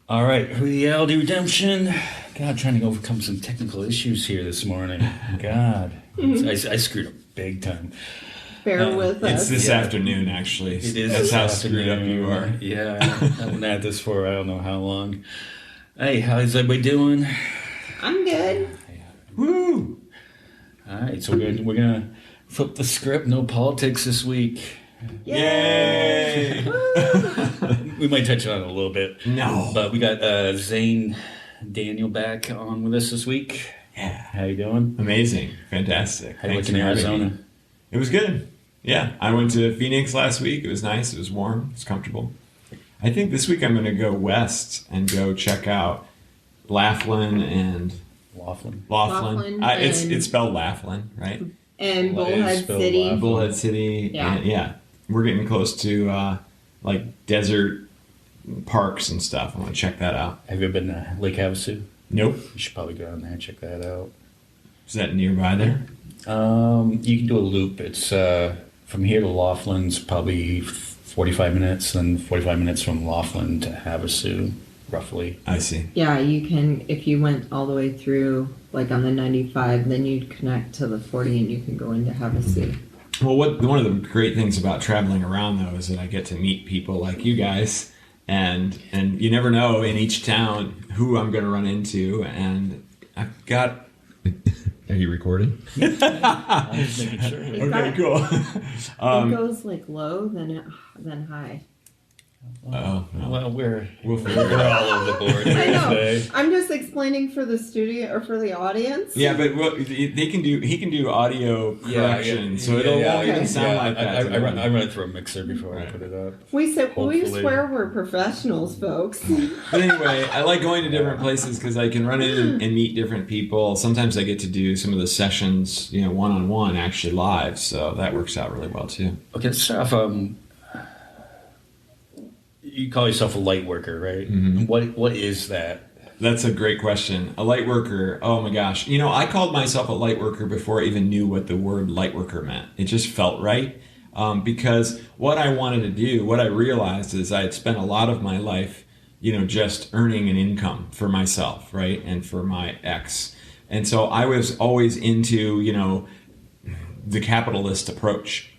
All right, Reality Redemption. God, trying to overcome some technical issues here this morning. God, I screwed up big time. Bear with It's us. this afternoon, actually. It is That's this how screwed up you are. Yeah, I've been at this for I don't know how long. Hey, how's everybody doing? I'm good. Woo! All right, so we're gonna flip the script. No politics this week. Yay! We might touch on it a little bit. No. But we got Xane Daniel back on with us this week. Yeah. How you doing? Amazing. Fantastic. How you Thanks like in for having Arizona? me. It was good. Yeah. I went to Phoenix last week. It was nice. It was warm. It was comfortable. I think this week I'm going to go west and go check out Laughlin and Laughlin. Laughlin it's spelled Laughlin, right? And Well, it is Bullhead spelled City. Laughlin. Bullhead City. Yeah. And, yeah. We're getting close to like desert parks and stuff. I want to check that out. Have you ever been to Lake Havasu? Nope. You should probably go down there and check that out. Is that nearby there? You can do a loop. It's from here to Laughlin's probably 45 minutes, and 45 minutes from Laughlin to Havasu, roughly. I see. Yeah, you can, if you went all the way through, like on the 95, then you'd connect to the 40 and you can go into Havasu. Well, one of the great things about traveling around, though, is that I get to meet people like you guys, and you never know in each town who I'm going to run into, and I've got... Are you recording? I'm just making sure. Okay, cool. It goes like low, then high. Oh, no. Well, we'll We'll figure it we're out. all over the board I here know. today. I'm just explaining for the studio or for the audience. Yeah, but he can do audio correction, so it won't okay. even sound like that. I to run them. it through a mixer before I Right. put it up. We Hopefully. swear we're professionals, folks. But anyway, I like going to different places because I can run in and meet different people. Sometimes I get to do some of the sessions, one-on-one, actually live, so that works out really well too. Okay, let's start off. You call yourself a light worker, right? Mhm. What is that? That's a great question. A light worker, oh my gosh. I called myself a light worker before I even knew what the word light worker meant. It just felt right. Because what I wanted to do, what I realized is I had spent a lot of my life, just earning an income for myself, right? And for my ex. And so I was always into, the capitalist approach,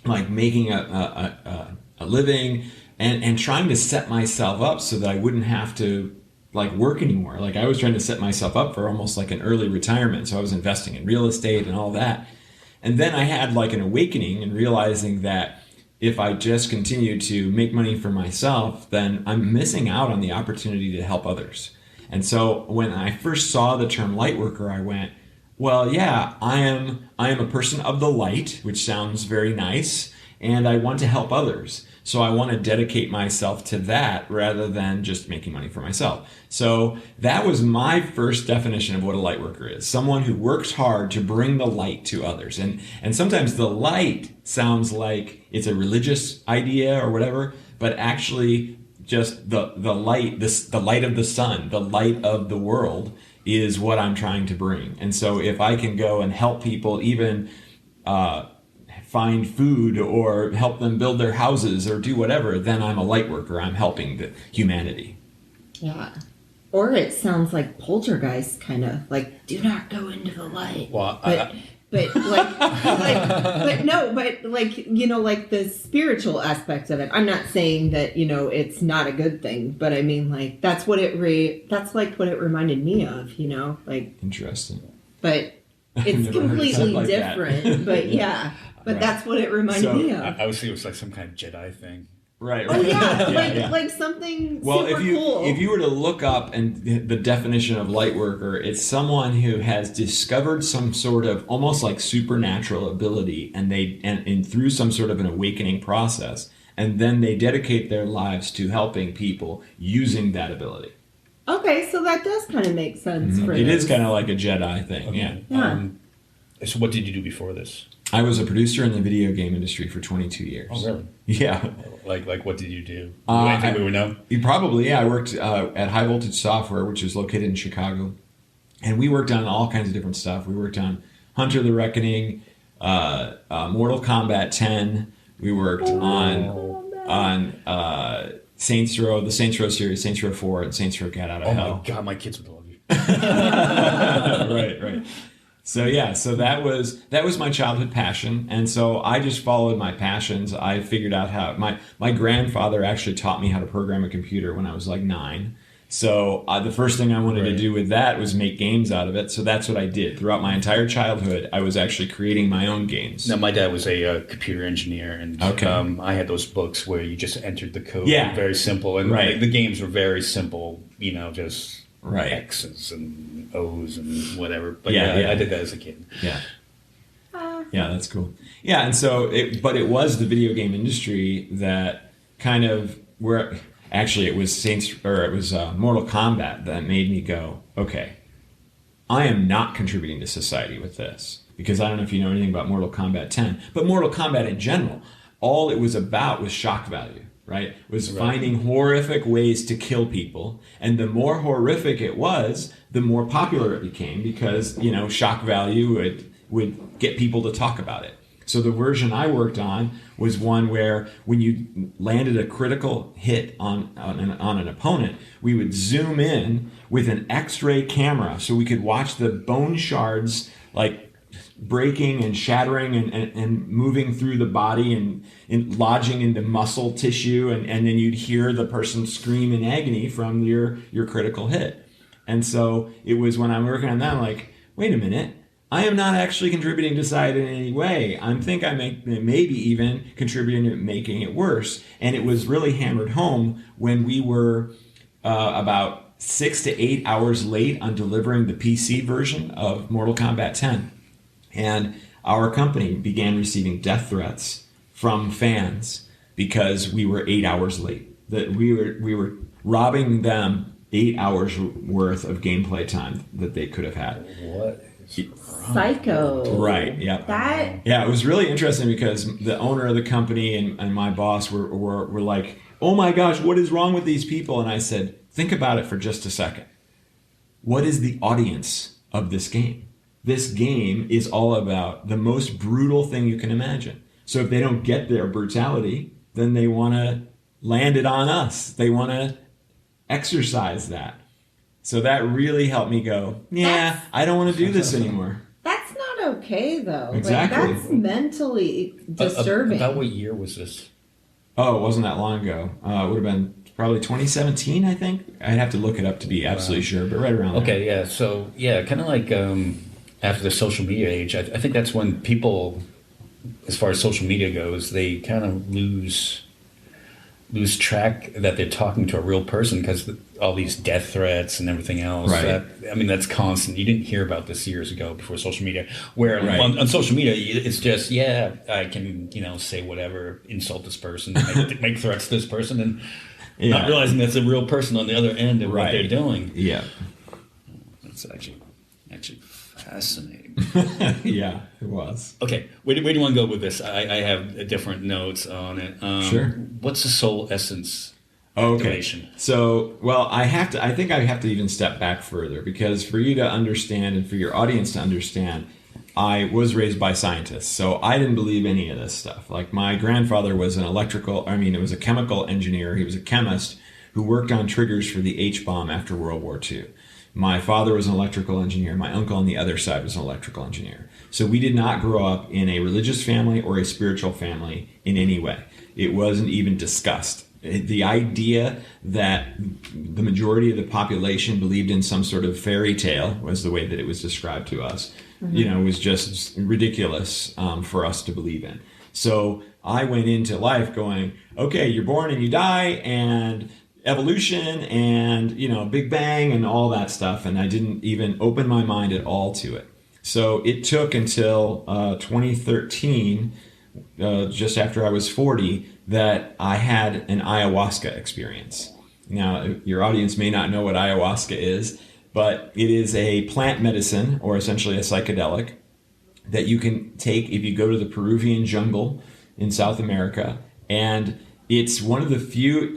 like making a living and trying to set myself up so that I wouldn't have to work anymore. Like I was trying to set myself up for almost like an early retirement. So I was investing in real estate and all that. And then I had an awakening and realizing that if I just continue to make money for myself, then I'm missing out on the opportunity to help others. And so when I first saw the term light worker, I went, well, yeah, I am a person of the light, which sounds very nice, and I want to help others. So I want to dedicate myself to that rather than just making money for myself. So that was my first definition of what a light worker is. Someone who works hard to bring the light to others. And sometimes the light sounds like it's a religious idea or whatever, but actually just the light, the light of the sun, the light of the world is what I'm trying to bring. And so if I can go and help people even find food or help them build their houses or do whatever, then I'm a light worker. I'm helping the humanity. Yeah. Or it sounds like poltergeist, kind of like, do not go into the light. Well, But the spiritual aspect of it. I'm not saying that, it's not a good thing, but I mean, that's what it reminded me of, Interesting. but it's Never heard it said completely like that. different, but yeah. But Right. that's what it reminded me of. I was thinking it was like some kind of Jedi thing. Right. Oh yeah, Yeah. like something Well, super if cool. you were to look up and the definition of light worker, it's someone who has discovered some sort of almost like supernatural ability, and through some sort of an awakening process, and then they dedicate their lives to helping people using that ability. Okay, so that does kind of make sense for It is this. kind of like a Jedi thing. Yeah. Yeah. So what did you do before this? I was a producer in the video game industry for 22 years. Oh, really? Yeah. Like what did you do? I- we would know? I worked at High Voltage Software, which is located in Chicago. And we worked on all kinds of different stuff. We worked on Hunter the Reckoning, Mortal Kombat 10. We worked on Saints Row, the Saints Row series, Saints Row 4, and Saints Row Get Out of Oh Hell. my God, my kids would love you. Right. So yeah, so that was my childhood passion, and so I just followed my passions. I figured out how my grandfather actually taught me how to program a computer when I was like 9. So the first thing I wanted to do with that was make games out of it. So that's what I did throughout my entire childhood. I was actually creating my own games. Now, my dad was a computer engineer, and I had those books where you just entered the code. Yeah. Very simple, and the games were very simple. Just X's and O's and whatever. But I did that as a kid. Yeah. Yeah, that's cool. Yeah, and so it was the video game industry that kind of where actually it was Mortal Kombat that made me go, okay, I am not contributing to society with this, because I don't know if you know anything about Mortal Kombat 10, but Mortal Kombat in general, all it was about was shock value. Right? Was finding horrific ways to kill people. And the more horrific it was, the more popular it became, because, shock value would get people to talk about it. So the version I worked on was one where when you landed a critical hit on an opponent, we would zoom in with an X-ray camera so we could watch the bone shards like breaking and shattering and moving through the body and lodging into muscle tissue, and then you'd hear the person scream in agony from your critical hit. And so it was when I'm working on that, I'm like, wait a minute, I am not actually contributing to society in any way. I think I maybe even contributing to making it worse. And it was really hammered home when we were about 6 to 8 hours late on delivering the PC version of Mortal Kombat 10. And our company began receiving death threats from fans because we were 8 hours late. That we were robbing them 8 hours worth of gameplay time that they could have had. What is psycho? Right. Yeah. Yeah. It was really interesting because the owner of the company and my boss were like, "Oh my gosh, what is wrong with these people?" And I said, "Think about it for just a second. What is the audience of this game? This game is all about the most brutal thing you can imagine. So if they don't get their brutality, then they want to land it on us. They want to exercise that." So that really helped me go, I don't want to do this anymore. That's not okay, though. Exactly. That's mentally disturbing. About what year was this? Oh, it wasn't that long ago. It would have been probably 2017, I think. I'd have to look it up to be absolutely sure, but right around there. Okay, yeah. So, kind of like after the social media age, I think that's when people, as far as social media goes, they kind of lose track that they're talking to a real person, because all these death threats and everything else. Right. That's constant. You didn't hear about this years ago before social media. Where on social media, it's just I can say whatever, insult this person, make threats to this person, and not realizing that's a real person on the other end of what they're doing. Yeah, that's actually fascinating. Yeah, it was. Okay, where do you want to go with this? I have different notes on it. Sure. What's the soul essence activation? So, I think I have to even step back further, because for you to understand and for your audience to understand, I was raised by scientists, so I didn't believe any of this stuff. Like, my grandfather was it was a chemical engineer. He was a chemist who worked on triggers for the H-bomb after World War II. My father was an electrical engineer. My uncle on the other side was an electrical engineer. So we did not grow up in a religious family or a spiritual family in any way. It wasn't even discussed. The idea that the majority of the population believed in some sort of fairy tale, was the way that it was described to us, was just ridiculous for us to believe in. So I went into life going, okay, you're born and you die, and evolution and Big Bang and all that stuff, and I didn't even open my mind at all to it. So it took until 2013, just after I was 40, that I had an ayahuasca experience. Now, your audience may not know what ayahuasca is, but it is a plant medicine, or essentially a psychedelic, that you can take if you go to the Peruvian jungle in South America, and it's one of the few,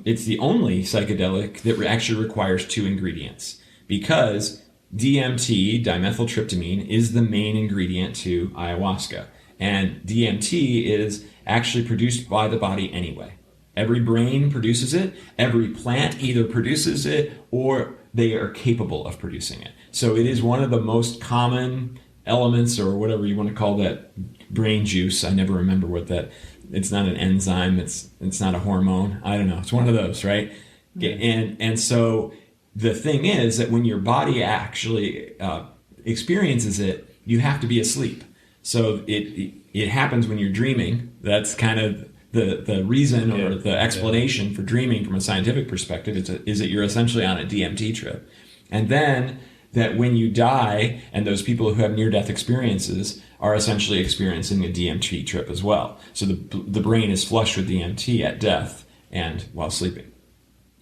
it's the only psychedelic that actually requires 2 ingredients, because DMT, dimethyltryptamine, is the main ingredient to ayahuasca. And DMT is actually produced by the body anyway. Every brain produces it. Every plant either produces it or they are capable of producing it. So it is one of the most common elements, or whatever you want to call that, brain juice. I never remember what that, it's not an enzyme, it's not a hormone. I don't know. It's one of those, right? Mm-hmm. And so the thing is that when your body actually experiences it, you have to be asleep. So it happens when you're dreaming. That's kind of the reason or the explanation for dreaming from a scientific perspective is that you're essentially on a DMT trip. And then that when you die, and those people who have near-death experiences are essentially experiencing a DMT trip as well. So the brain is flushed with DMT at death and while sleeping.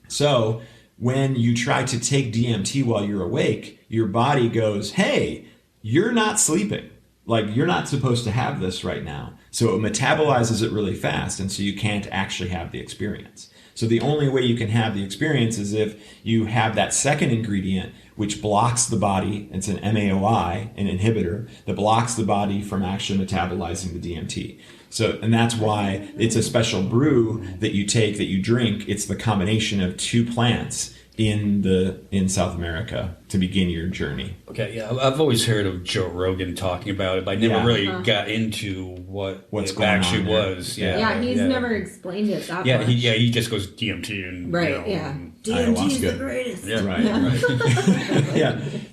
So when you try to take DMT while you're awake, your body goes, hey, you're not sleeping. Like, you're not supposed to have this right now. So it metabolizes it really fast, and so you can't actually have the experience. So the only way you can have the experience is if you have that second ingredient, which blocks the body. It's an MAOI, an inhibitor, that blocks the body from actually metabolizing the DMT. So, and that's why it's a special brew that you take, that you drink. It's the combination of two plants in South America to begin your journey. Okay, yeah, I've always heard of Joe Rogan talking about it, but I never really got into what's it actually was. Yeah, he's never explained it that much. He just goes DMT and DMT is the greatest. Yeah, right.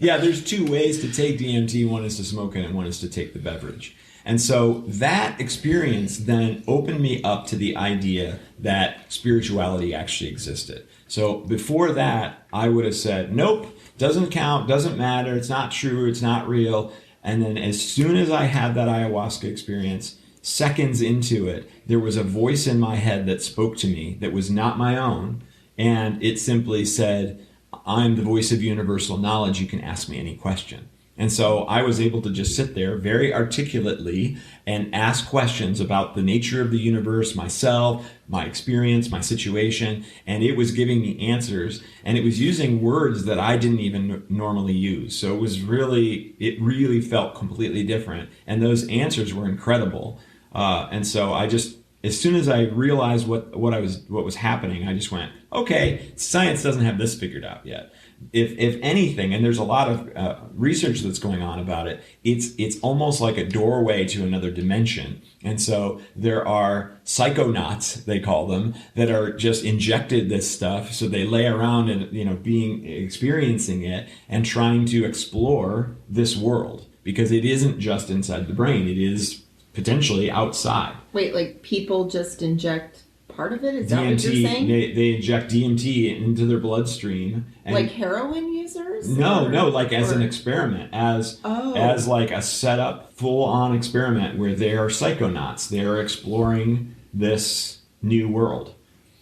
Yeah. There's two ways to take DMT. One is to smoke it, and one is to take the beverage. And so that experience then opened me up to the idea that spirituality actually existed. So before that, I would have said, nope, doesn't count, doesn't matter, it's not true, it's not real. And then as soon as I had that ayahuasca experience, seconds into it, there was a voice in my head that spoke to me that was not my own. And it simply said, I'm the voice of universal knowledge, you can ask me any question. And so I was able to just sit there very articulately and ask questions about the nature of the universe, myself, my experience, my situation, and it was giving me answers, and it was using words that I didn't even normally use. So it really felt completely different, and those answers were incredible. And so I just, as soon as I realized what was happening, I just went, okay, science doesn't have this figured out yet. If anything, and there's a lot of research that's going on about it, it's almost like a doorway to another dimension. And so there are psychonauts, they call them, that are just injected this stuff. So they lay around and experiencing it and trying to explore this world, because it isn't just inside the brain; it is potentially outside. Wait, like people just inject part of it? Is that DMT, what you're saying? They inject DMT into their bloodstream. And like heroin users? No, like as an experiment, as like a setup, full-on experiment where they are psychonauts. They are exploring this new world.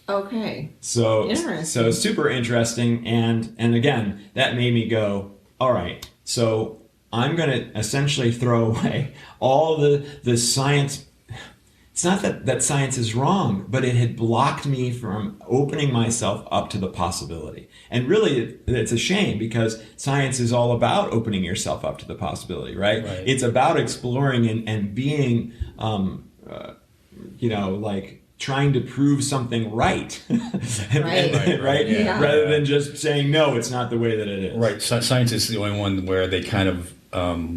Okay. So super interesting, and again, that made me go, all right, so I'm going to essentially throw away all the science. It's not that science is wrong, but it had blocked me from opening myself up to the possibility. And really, it's a shame, because science is all about opening yourself up to the possibility, right? It's about exploring and being, like trying to prove something right. Right? Yeah. Rather than just saying, no, it's not the way that it is. Right. Science is the only one where they kind of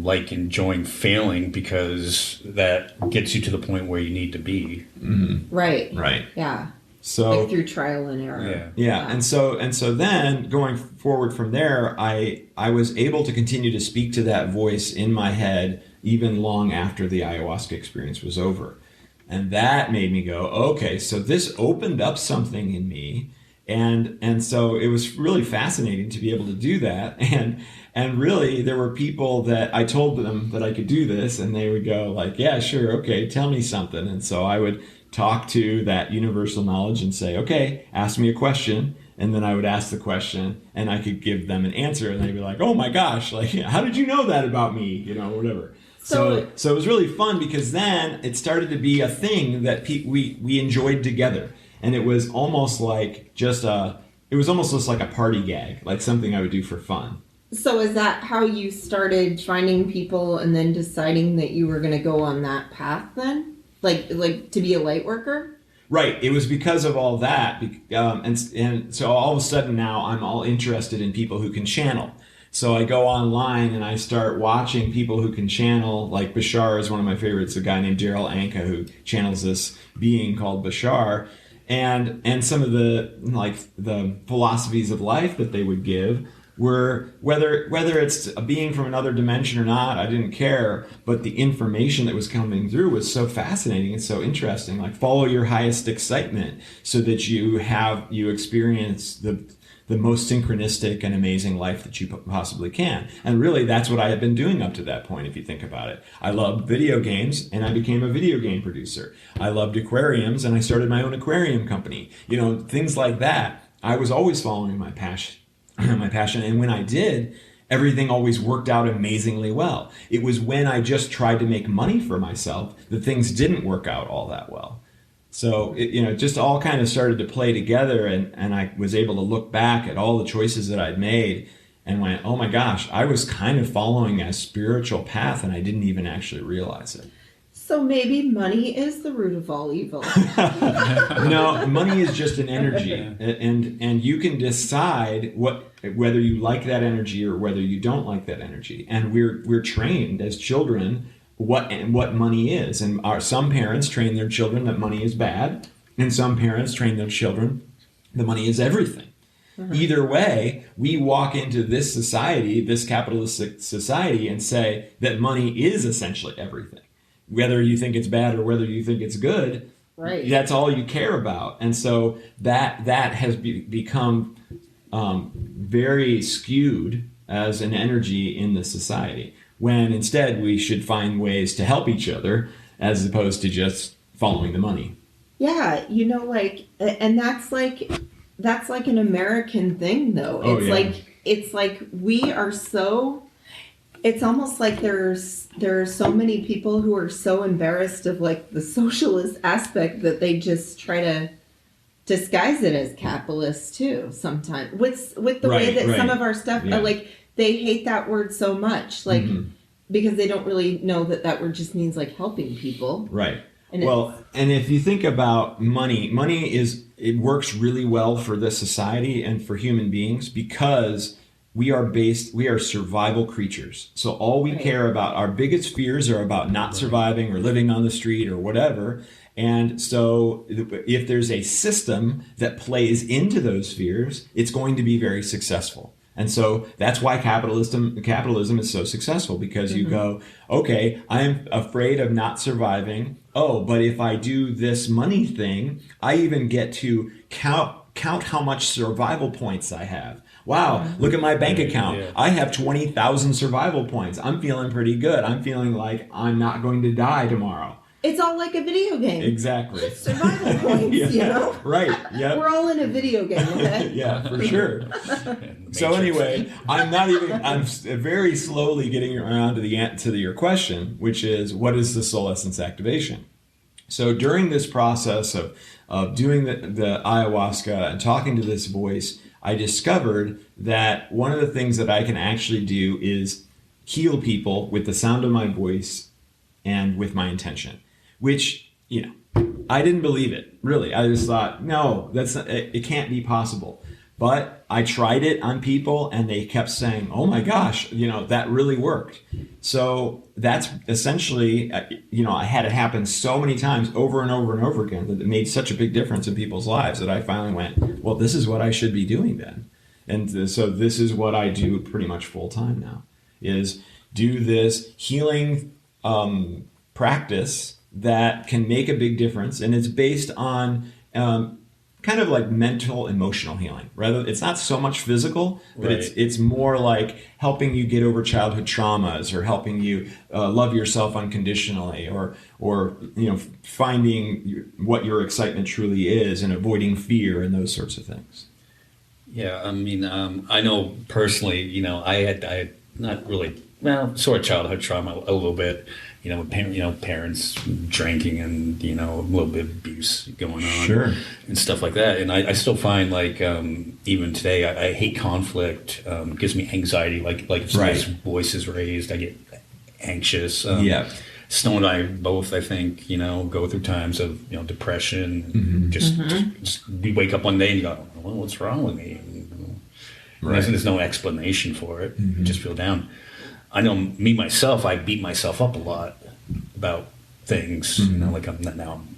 like enjoying failing, because that gets you to the point where you need to be. Mm-hmm. Right. Yeah. So like through trial and error. Yeah. And so then going forward from there, I was able to continue to speak to that voice in my head even long after the ayahuasca experience was over. And that made me go, okay, so this opened up something in me. And so it was really fascinating to be able to do that. And really, there were people that I told them that I could do this, and they would go like, yeah, sure, okay, tell me something. And so I would talk to that universal knowledge and say, okay, ask me a question. And then I would ask the question, and I could give them an answer, and they'd be like, oh my gosh, like, how did you know that about me? Whatever. So it was really fun, because then it started to be a thing that we enjoyed together. And it was almost like just like a party gag, like something I would do for fun. So is that how you started finding people and then deciding that you were going to go on that path then? Like to be a light worker? Right. It was because of all that. And so all of a sudden now I'm all interested in people who can channel. So I go online and I start watching people who can channel. Like Bashar is one of my favorites, a guy named Daryl Anka who channels this being called Bashar. And some of the philosophies of life that they would give were, whether it's a being from another dimension or not, I didn't care, but the information that was coming through was so fascinating and so interesting. Like, follow your highest excitement so that you experience the most synchronistic and amazing life that you possibly can. And really, that's what I had been doing up to that point, if you think about it. I loved video games, and I became a video game producer. I loved aquariums, and I started my own aquarium company. Things like that. I was always following my passion. And when I did, everything always worked out amazingly well. It was when I just tried to make money for myself that things didn't work out all that well. So it just all kind of started to play together, and I was able to look back at all the choices that I'd made and went, oh my gosh, I was kind of following a spiritual path and I didn't even actually realize it. So maybe money is the root of all evil. No, money is just an energy, and you can decide whether you like that energy or whether you don't like that energy. And we're trained as children what money is, and some parents train their children that money is bad, and some parents train their children that money is everything. Mm-hmm. Either way, we walk into this society, this capitalistic society, and say that money is essentially everything. Whether you think it's bad or whether you think it's good, right? That's all you care about. And so that has become very skewed as an energy in the society, when instead we should find ways to help each other as opposed to just following the money. Yeah, and that's like an American thing, though. It's like we are so... It's almost like there are so many people who are so embarrassed of like the socialist aspect that they just try to disguise it as capitalist too. Sometimes with the way that some of our stuff, like they hate that word so much, like because they don't really know that word just means like helping people. Right. And and if you think about money it works really well for this society and for human beings because we are survival creatures. So all we care about, our biggest fears are about not surviving or living on the street or whatever. And so if there's a system that plays into those fears, it's going to be very successful. And so that's why capitalism is so successful, because you go, okay, I'm afraid of not surviving. Oh, but if I do this money thing, I even get to count how much survival points I have. Wow, look at my bank account. Yeah. I have 20,000 survival points. I'm feeling pretty good. I'm feeling like I'm not going to die tomorrow. It's all like a video game. Exactly. Survival points, Right, yeah. We're all in a video game, okay? Yeah, for sure. So anyway, I'm very slowly getting around to your question, which is, what is the soul essence activation? So during this process of doing the ayahuasca and talking to this voice, I discovered that one of the things that I can actually do is heal people with the sound of my voice and with my intention, which, I didn't believe it, really. I just thought, no, it can't be possible. But I tried it on people and they kept saying, oh my gosh, that really worked. So that's essentially, I had it happen so many times over and over and over again that it made such a big difference in people's lives that I finally went, well, this is what I should be doing then. And so this is what I do pretty much full time now, is do this healing practice that can make a big difference. And it's based on kind of like mental, emotional healing. It's not so much physical, but it's more like helping you get over childhood traumas, or helping you love yourself unconditionally, or finding what your excitement truly is and avoiding fear and those sorts of things. Yeah, I mean, I know personally, I had not really, sort of childhood trauma a little bit. Parents drinking and, a little bit of abuse going on. Sure. And stuff like that. And I still find, like, even today, I hate conflict. It gives me anxiety. Like if somebody's voice is raised, I get anxious. Snow and I both, I think, go through times of, depression. Just you wake up one day and you go, well, what's wrong with me? Right. There's no explanation for it. You just feel down. I know me, myself, I beat myself up a lot about things. Like I'm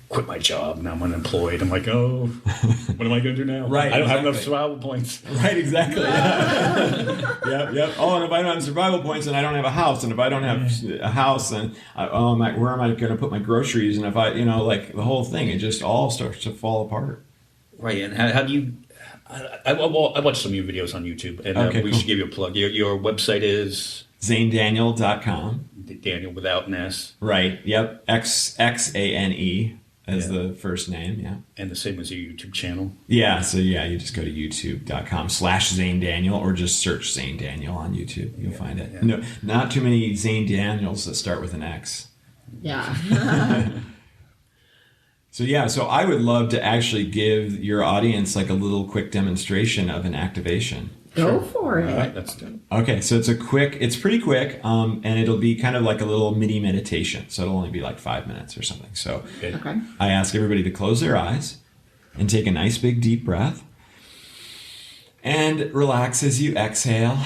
quit my job. Now I'm unemployed. I'm like, oh, what am I going to do now? Right. I don't have enough survival points. Right, exactly. Yep. Oh, and if I don't have survival points, then I don't have a house. And if I don't have a house, then where am I going to put my groceries? And if I, like the whole thing, it just all starts to fall apart. Right. And how do you? I watched some of your videos on YouTube, and we should give you a plug. Your website is XaneDaniel.com. Daniel without an S. Right. Yep. Xane as the first name. Yeah. And the same as your YouTube channel. Yeah. So you just go to youtube.com/Xane Daniel or just search Xane Daniel on YouTube. You'll find it. Yeah. No, not too many Xane Daniels that start with an X. Yeah. So I would love to actually give your audience like a little quick demonstration of an activation. Go for it. All right, that's good. Okay, so it's pretty quick, and it'll be kind of like a little mini meditation. So it'll only be like 5 minutes or something. So okay. I ask everybody to close their eyes and take a nice big deep breath and relax as you exhale.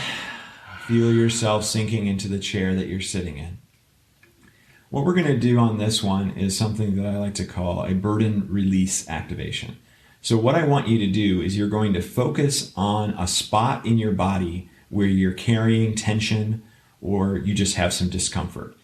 Feel yourself sinking into the chair that you're sitting in. What we're going to do on this one is something that I like to call a burden release activation. So what I want you to do is you're going to focus on a spot in your body where you're carrying tension or you just have some discomfort.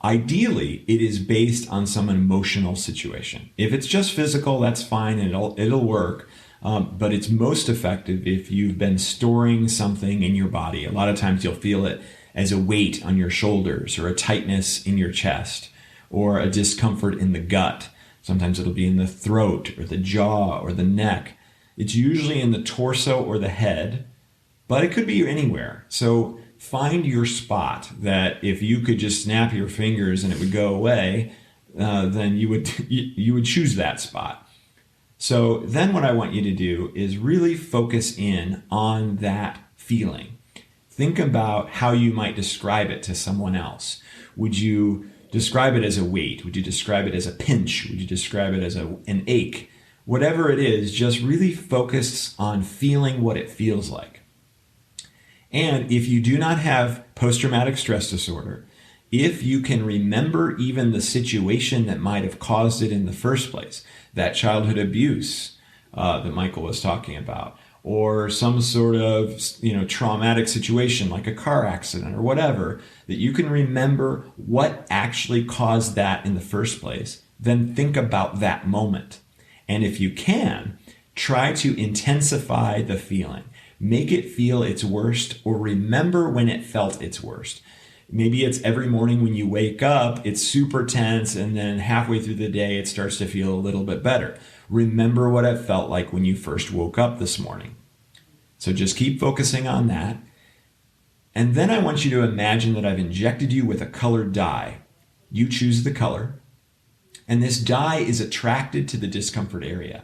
Ideally, it is based on some emotional situation. If it's just physical, that's fine and it'll work. But it's most effective if you've been storing something in your body. A lot of times you'll feel it as a weight on your shoulders or a tightness in your chest or a discomfort in the gut. Sometimes it'll be in the throat or the jaw or the neck. It's usually in the torso or the head, but it could be anywhere. So find your spot that if you could just snap your fingers and it would go away, then you would choose that spot. So then what I want you to do is really focus in on that feeling. Think about how you might describe it to someone else. Would you describe it as a weight? Would you describe it as a pinch? Would you describe it as an ache? Whatever it is, just really focus on feeling what it feels like. And if you do not have post-traumatic stress disorder, if you can remember even the situation that might have caused it in the first place, that childhood abuse that Michael was talking about, or some sort of traumatic situation like a car accident or whatever, that you can remember what actually caused that in the first place, then think about that moment. And if you can, try to intensify the feeling. Make it feel its worst or remember when it felt its worst. Maybe it's every morning when you wake up, it's super tense, and then halfway through the day, it starts to feel a little bit better. Remember what it felt like when you first woke up this morning. So just keep focusing on that. And then I want you to imagine that I've injected you with a colored dye. You choose the color, and this dye is attracted to the discomfort area.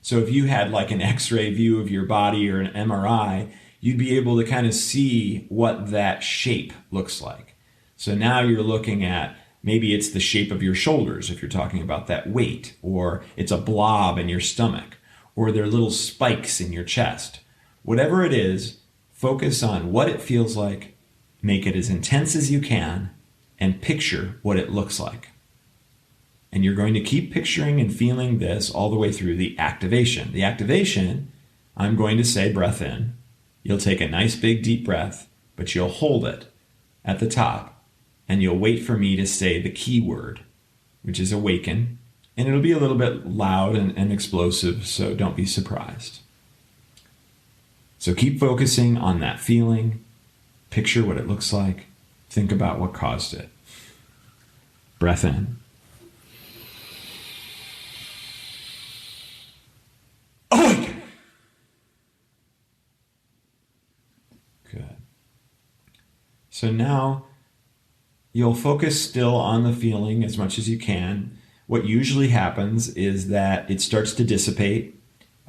So if you had like an X-ray view of your body or an MRI, you'd be able to kind of see what that shape looks like. So now you're looking at, maybe it's the shape of your shoulders if you're talking about that weight, or it's a blob in your stomach, or there are little spikes in your chest. Whatever it is, focus on what it feels like, make it as intense as you can, and picture what it looks like. And you're going to keep picturing and feeling this all the way through the activation. The activation, I'm going to say breath in. You'll take a nice big deep breath, but you'll hold it at the top, and you'll wait for me to say the key word, which is awaken. And it'll be a little bit loud and explosive, so don't be surprised. So keep focusing on that feeling. Picture what it looks like. Think about what caused it. Breath in. Awaken. Good. So now you'll focus still on the feeling as much as you can. What usually happens is that it starts to dissipate.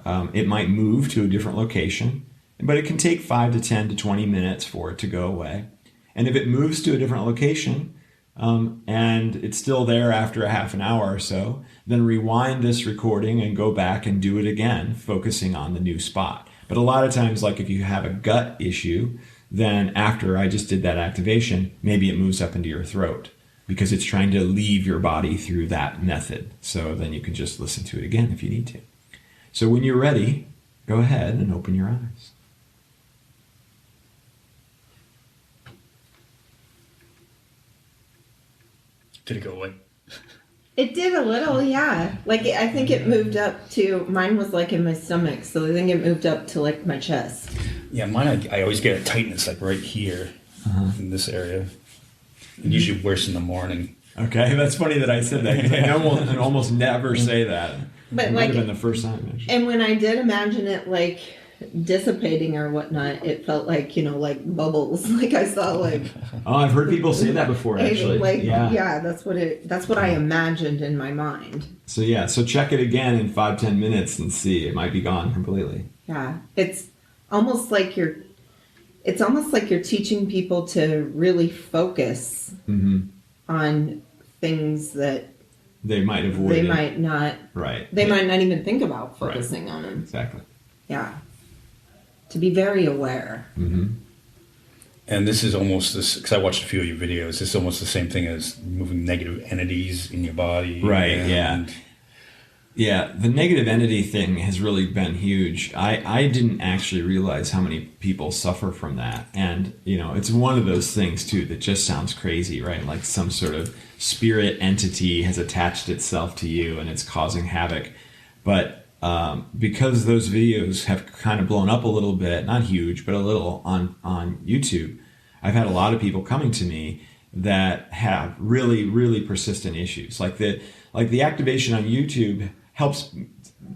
It might move to a different location, but it can take 5 to 10 to 20 minutes for it to go away. And if it moves to a different location, and it's still there after a half an hour or so, then rewind this recording and go back and do it again, focusing on the new spot. But a lot of times, like if you have a gut issue, then after I just did that activation, maybe it moves up into your throat because it's trying to leave your body through that method. So then you can just listen to it again if you need to. So when you're ready, go ahead and open your eyes. Did it go away? It did a little, yeah. Like, I think it moved up to, mine was like in my stomach, so I think it moved up to like my chest. Yeah, mine, I always get a tightness like right here in this area. And usually worse in the morning. Okay, that's funny that I said that because I almost never say that. But it might have been the first time, actually. And when I did imagine it like dissipating or whatnot, it felt like, like bubbles. Like I saw like. Oh, I've heard people say that before, actually. Like, yeah, that's what I imagined in my mind. So check it again in 5-10 minutes and see. It might be gone completely. Yeah, it's almost like you're teaching people to really focus on things that they might avoid. They might not. Right. They might not even think about focusing on them. Exactly. Yeah. To be very aware. Mm-hmm. And this is almost this, because I watched a few of your videos, it's almost the same thing as moving negative entities in your body. Right, Yeah, the negative entity thing has really been huge. I didn't actually realize how many people suffer from that. And, it's one of those things, too, that just sounds crazy, right? Like some sort of spirit entity has attached itself to you and it's causing havoc. But because those videos have kind of blown up a little bit, not huge, but a little on YouTube, I've had a lot of people coming to me that have really, really persistent issues. Like the activation on YouTube helps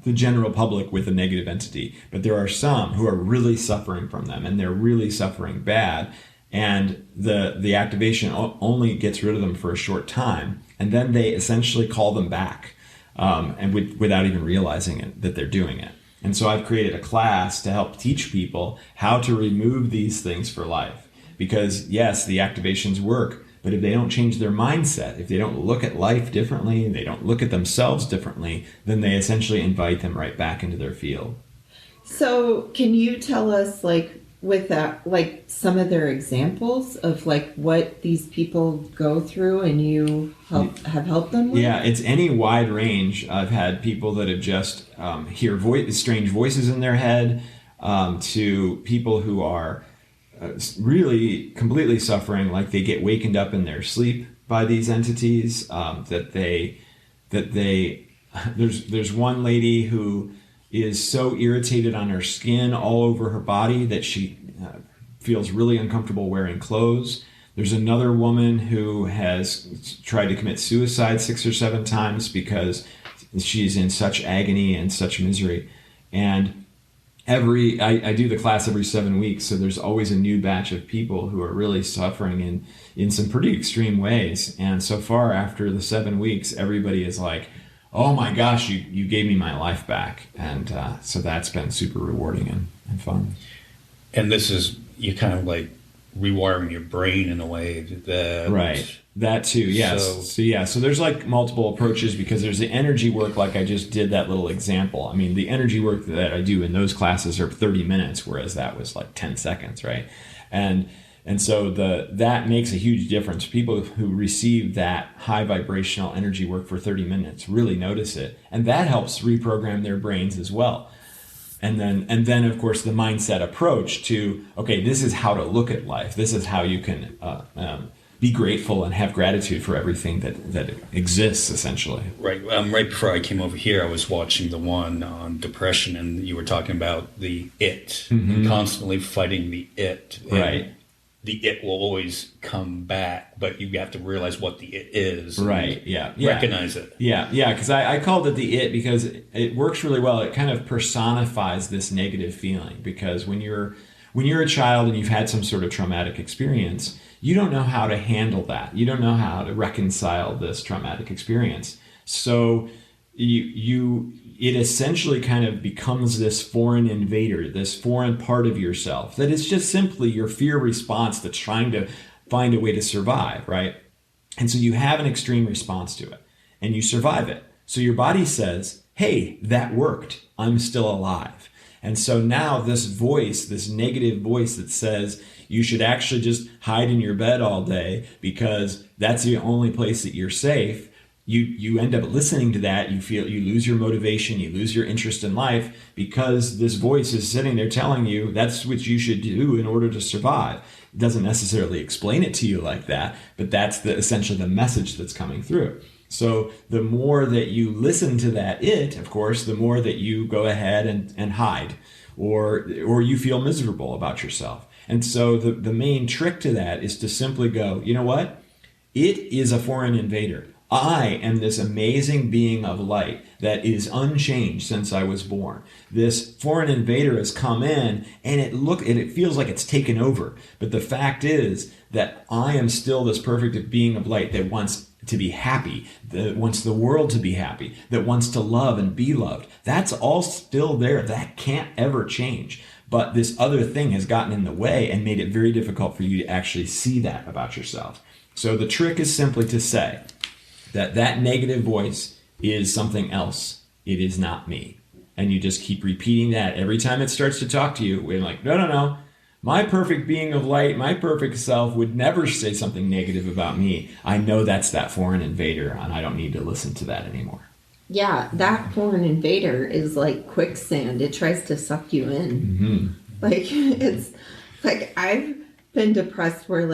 the general public with a negative entity, but there are some who are really suffering from them, and they're really suffering bad, and the activation only gets rid of them for a short time, and then they essentially call them back, and without even realizing it, that they're doing it. And so I've created a class to help teach people how to remove these things for life, because yes, the activations work, but if they don't change their mindset, if they don't look at life differently, they don't look at themselves differently, then they essentially invite them right back into their field. So can you tell us, with that, some of their examples of what these people go through and you have helped them with? Yeah, it's any wide range. I've had people that have just hear strange voices in their head, to people who are really completely suffering, like they get wakened up in their sleep by these entities, there's one lady who is so irritated on her skin all over her body that she feels really uncomfortable wearing clothes. There's another woman who has tried to commit suicide 6 or 7 times because she's in such agony and such misery. And I do the class every 7 weeks, so there's always a new batch of people who are really suffering in some pretty extreme ways. And so far, after the 7 weeks, everybody is like, oh my gosh, you gave me my life back. And so that's been super rewarding and fun. And this is, you kind of like rewiring your brain in a way that... Right. That too, yes. So there's multiple approaches, because there's the energy work, like I just did that little example. I mean, the energy work that I do in those classes are 30 minutes, whereas that was 10 seconds, right? And so that makes a huge difference. People who receive that high vibrational energy work for 30 minutes really notice it, and that helps reprogram their brains as well. And then of course the mindset approach to, okay, this is how to look at life. This is how you can be grateful and have gratitude for everything that exists, essentially. Right. Right before I came over here, I was watching the one on depression, and you were talking about the it, constantly fighting the it. Right. The it will always come back, but you have to realize what the it is. Right. Yeah. Recognize it. Yeah. Because I called it the it because it works really well. It kind of personifies this negative feeling, because when you're a child and you've had some sort of traumatic experience, you don't know how to handle that. You don't know how to reconcile this traumatic experience. So it essentially kind of becomes this foreign invader, this foreign part of yourself that is just simply your fear response that's trying to find a way to survive, right? And so you have an extreme response to it and you survive it. So your body says, hey, that worked. I'm still alive. And so now this voice, this negative voice that says you should actually just hide in your bed all day because that's the only place that you're safe, you end up listening to that. You lose your motivation, you lose your interest in life because this voice is sitting there telling you that's what you should do in order to survive. It doesn't necessarily explain it to you like that, but that's essentially the message that's coming through. So the more that you listen to that of course, the more that you go ahead and hide or you feel miserable about yourself. And so the main trick to that is to simply go, you know what? It is a foreign invader. I am this amazing being of light that is unchanged since I was born. This foreign invader has come in and it feels like it's taken over. But the fact is that I am still this perfect being of light that wants to be happy, that wants the world to be happy, that wants to love and be loved. That's all still there. That can't ever change. But this other thing has gotten in the way and made it very difficult for you to actually see that about yourself. So the trick is simply to say, that negative voice is something else. It is not me. And you just keep repeating that every time it starts to talk to you. We're like, no. My perfect being of light, my perfect self would never say something negative about me. I know that's that foreign invader, and I don't need to listen to that anymore. Yeah, that foreign invader is like quicksand. It tries to suck you in. Mm-hmm. Like, it's like I've been depressed where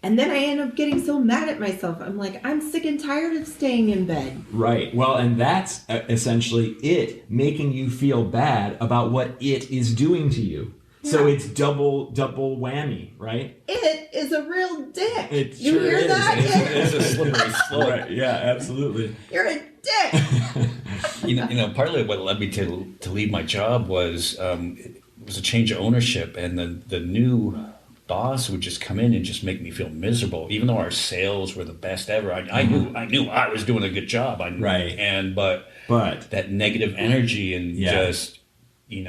and then I end up getting so mad at myself. I'm like, I'm sick and tired of staying in bed. Right. Well, and that's essentially it making you feel bad about what it is doing to you. Yeah. So it's double whammy, right? It is a real dick. It you sure hear is. that? It's a slippery slope. Right. Yeah, absolutely. You're a dick. you know, partly what led me to leave my job was it was a change of ownership, and the new boss would just come in and just make me feel miserable, even though our sales were the best ever. I knew I was doing a good job. Right. But that negative energy and just, hey,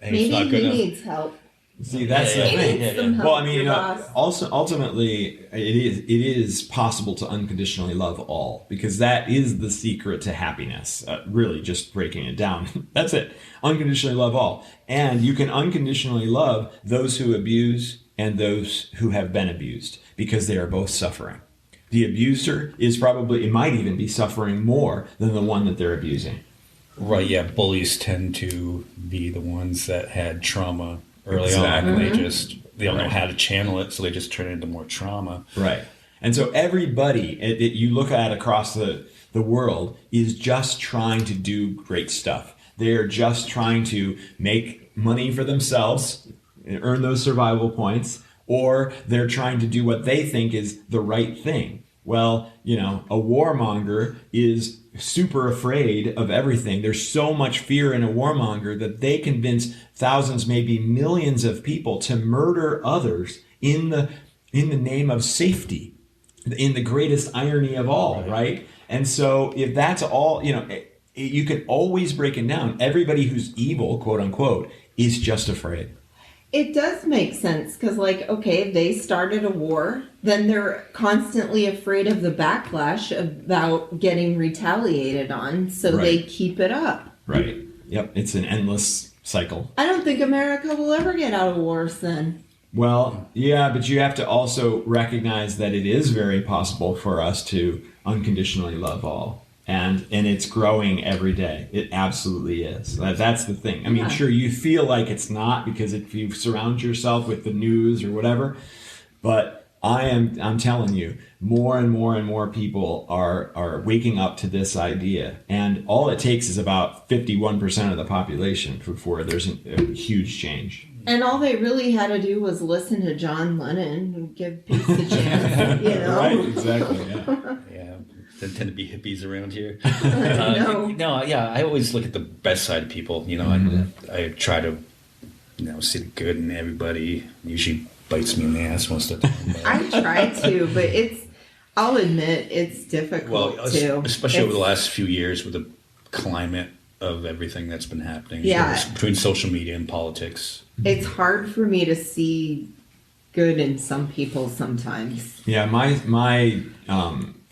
maybe it's not good enough. He needs help. See, that's the thing. Well, I mean, also ultimately, it is possible to unconditionally love all, because that is the secret to happiness. Really, just breaking it down. That's it. Unconditionally love all, and you can unconditionally love those who abuse and those who have been abused, because they are both suffering. The abuser it might even be suffering more than the one that they're abusing. Right, yeah. Bullies tend to be the ones that had trauma early Exactly. on. They don't know how to channel it, so they just turn it into more trauma. Right. And so everybody that you look at across the world is just trying to do great stuff. They're just trying to make money for themselves, earn those survival points, or they're trying to do what they think is the right thing. Well, a warmonger is super afraid of everything. There's so much fear in a warmonger that they convince thousands, maybe millions of people to murder others in the name of safety, in the greatest irony of all, right? And so if that's all, you can always break it down. Everybody who's evil, quote unquote, is just afraid. It does make sense because, if they started a war, then they're constantly afraid of the backlash about getting retaliated on, so they keep it up. Right. Yep. It's an endless cycle. I don't think America will ever get out of wars then. Well, yeah, but you have to also recognize that it is very possible for us to unconditionally love all. And it's growing every day. It absolutely is. That's the thing. I mean, sure, you feel like it's not because if you surround yourself with the news or whatever, but I'm telling you, more and more and more people are waking up to this idea. And all it takes is about 51% of the population before there's a huge change. And all they really had to do was listen to John Lennon and give peace a chance, Right, exactly, yeah. Yeah. There tend to be hippies around here. No, I always look at the best side of people. I try to, see the good in everybody. Usually bites me in the ass most of the time. I try to, but I'll admit it's difficult too. Especially over the last few years with the climate of everything that's been happening. Yeah. Between social media and politics. It's hard for me to see good in some people sometimes. Yeah, my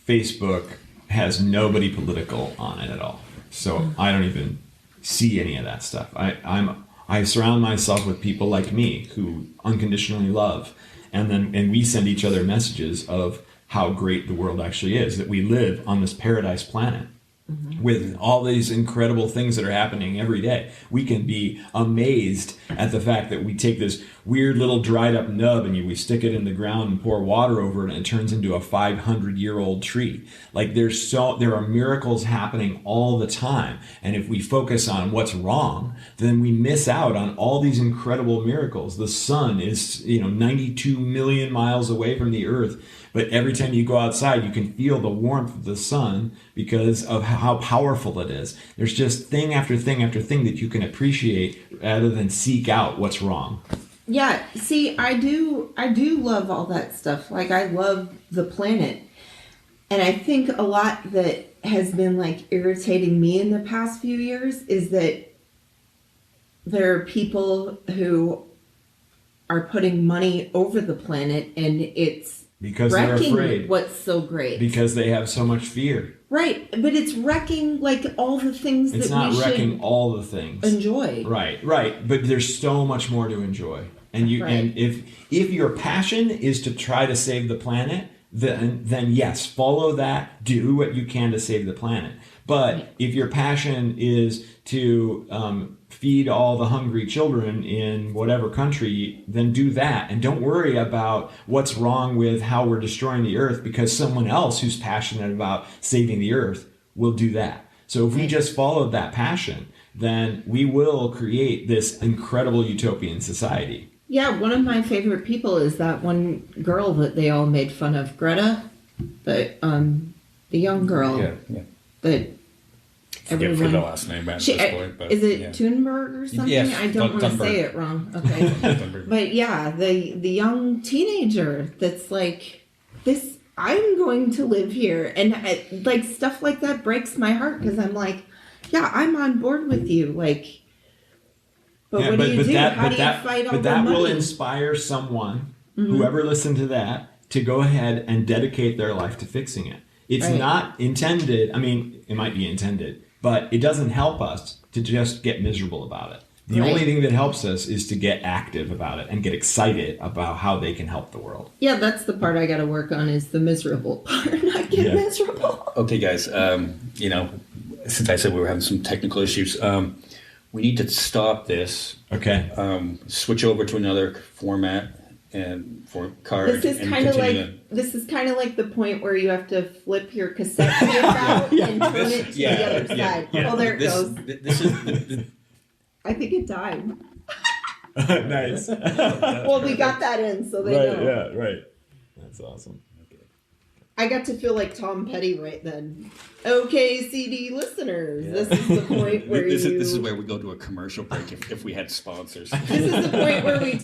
Facebook has nobody political on it at all, so I don't even see any of that stuff. I surround myself with people like me who unconditionally love, and we send each other messages of how great the world actually is, that we live on this paradise planet. With all these incredible things that are happening every day. We can be amazed at the fact that we take this weird little dried up nub and we stick it in the ground and pour water over it and it turns into a 500-year-old tree. Like there are miracles happening all the time. And if we focus on what's wrong, then we miss out on all these incredible miracles. The sun is, 92 million miles away from the earth. But every time you go outside, you can feel the warmth of the sun because of how powerful it is. There's just thing after thing after thing that you can appreciate rather than seek out what's wrong. Yeah, see, I do love all that stuff. Like, I love the planet. And I think a lot that has been, like, irritating me in the past few years is that there are people who are putting money over the planet, and it's because they're afraid. What's so great. Because they have so much fear. Right, but it's wrecking like all the things it's that we should. It's not wrecking all the things. Enjoy. Right. But there's so much more to enjoy. And and if your passion is to try to save the planet, then yes, follow that. Do what you can to save the planet. But if your passion is to feed all the hungry children in whatever country, then do that. And don't worry about what's wrong with how we're destroying the earth, because someone else who's passionate about saving the earth will do that. So if we just followed that passion, then we will create this incredible utopian society. Yeah, one of my favorite people is that one girl that they all made fun of, Greta, the young girl. Yeah. That forget the last name at this point, but is it Thunberg or something? Yes, I don't want to say it wrong. Okay. But yeah, the young teenager that's like, this, I'm going to live here. And like stuff like that breaks my heart because I'm like, yeah, I'm on board with you. Like, but what do you do? How do you fight all the money? But that will inspire someone, whoever listened to that, to go ahead and dedicate their life to fixing it. It's not intended, it might be intended, but it doesn't help us to just get miserable about it. The only thing that helps us is to get active about it and get excited about how they can help the world. Yeah, that's the part I got to work on, is the miserable part, not get miserable. Okay, guys, since I said we were having some technical issues, we need to stop this. Okay. Switch over to another format and for card. This is kind of like the point where you have to flip your cassette tape out and turn it to the other side. Oh, there it goes. This is. I think it died. Nice. Well, we got that in, so they know. Yeah, right. That's awesome. I got to feel like Tom Petty right then. Okay, CD listeners, this is the point where this is where we go to a commercial break if we had sponsors. This is the point where we